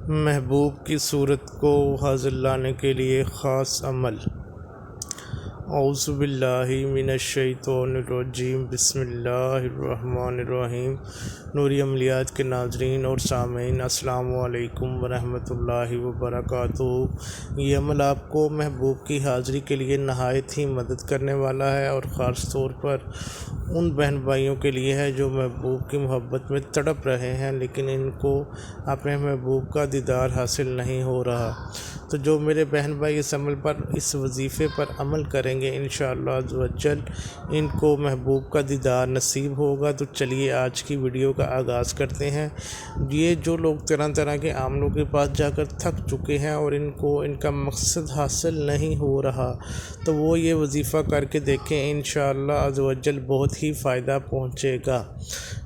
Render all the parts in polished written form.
محبوب کی صورت کو حاضر لانے کے لیے خاص عمل۔ اعوذ باللہ من الشیطان الرجیم، بسم اللہ الرحمن الرحیم۔ نوری عملیات کے ناظرین اور سامعین، السلام علیکم ورحمۃ اللہ وبرکاتہ۔ یہ عمل آپ کو محبوب کی حاضری کے لیے نہایت ہی مدد کرنے والا ہے، اور خاص طور پر ان بہن بھائیوں کے لیے ہے جو محبوب کی محبت میں تڑپ رہے ہیں، لیکن ان کو اپنے محبوب کا دیدار حاصل نہیں ہو رہا۔ تو جو میرے بہن بھائی اس عمل پر، اس وظیفے پر عمل کریں گے، انشاءاللہ عز و جل ان کو محبوب کا دیدار نصیب ہوگا۔ تو چلیے آج کی ویڈیو کا آغاز کرتے ہیں۔ یہ جو لوگ طرح طرح کے عاملوں کے پاس جا کر تھک چکے ہیں اور ان کو ان کا مقصد حاصل نہیں ہو رہا، تو وہ یہ وظیفہ کر کے دیکھیں، انشاءاللہ عز و جل بہت ہی فائدہ پہنچے گا۔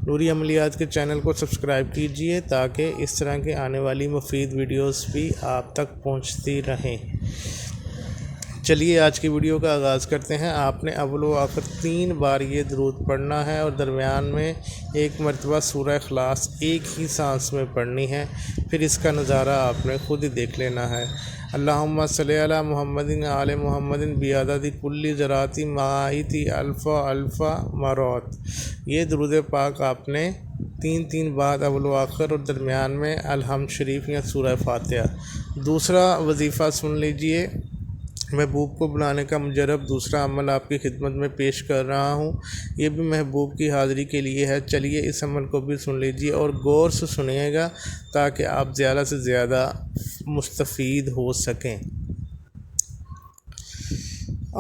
نوری عملیات کے چینل کو سبسکرائب کیجئے تاکہ اس طرح کے آنے والی مفید ویڈیوز بھی آپ تک پہنچتی رہیں۔ چلیے آج کی ویڈیو کا آغاز کرتے ہیں۔ آپ نے اول و آخر 3 بار یہ درود پڑھنا ہے، اور درمیان میں 1 مرتبہ سورہ اخلاص ایک ہی سانس میں پڑھنی ہے۔ پھر اس کا نظارہ آپ نے خود ہی دیکھ لینا ہے۔ اللہم صلی علی محمد آل محمد بعدد کل ذرات مائت الف الف مرات۔ یہ درود پاک آپ نے 3 بار اول و آخر اور درمیان میں الحمد شریف یا سورہ فاتحہ۔ دوسرا وظیفہ سن لیجئے۔ محبوب کو بلانے کا مجرب دوسرا عمل آپ کی خدمت میں پیش کر رہا ہوں، یہ بھی محبوب کی حاضری کے لیے ہے۔ چلیے اس عمل کو بھی سن لیجئے اور غور سے سنیے گا تاکہ آپ زیادہ سے زیادہ مستفید ہو سکیں۔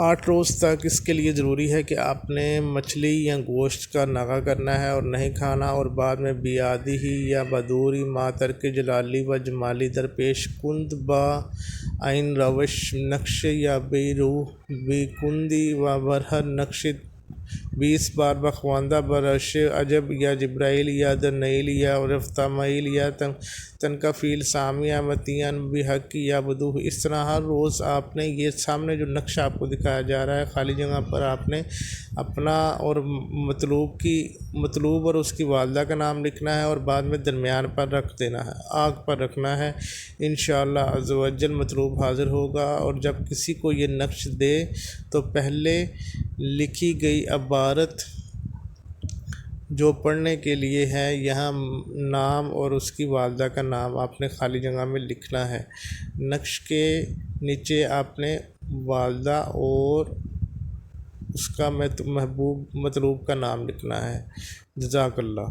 8 روز تک اس کے لیے ضروری ہے کہ آپ نے مچھلی یا گوشت کا ناغہ کرنا ہے اور نہیں کھانا، اور بعد میں بیادی ہی یا بدوری ما ترک جلالی و جمالی درپیش کند با عین روش نقش یا بے روح بے کندی و برہر نقش 20 بار بخواندہ برش عجب یا جبرائیل یا درنیل یا رفتمائیل یا تنکفیل سامیہ متین بحق یا بدوح۔ اس طرح ہر روز آپ نے یہ سامنے جو نقشہ آپ کو دکھایا جا رہا ہے، خالی جگہ پر آپ نے اپنا اور مطلوب اور اس کی والدہ کا نام لکھنا ہے، اور بعد میں درمیان پر رکھ دینا ہے، آگ پر رکھنا ہے۔ انشاءاللہ عز و جل مطلوب حاضر ہوگا۔ اور جب کسی کو یہ نقش دے تو پہلے لکھی گئی عبارت جو پڑھنے کے لیے ہے، یہاں نام اور اس کی والدہ کا نام آپ نے خالی جگہ میں لکھنا ہے۔ نقش کے نیچے آپ نے والدہ اور اس کا محبوب مطلوب کا نام لکھنا ہے۔ جزاک اللہ۔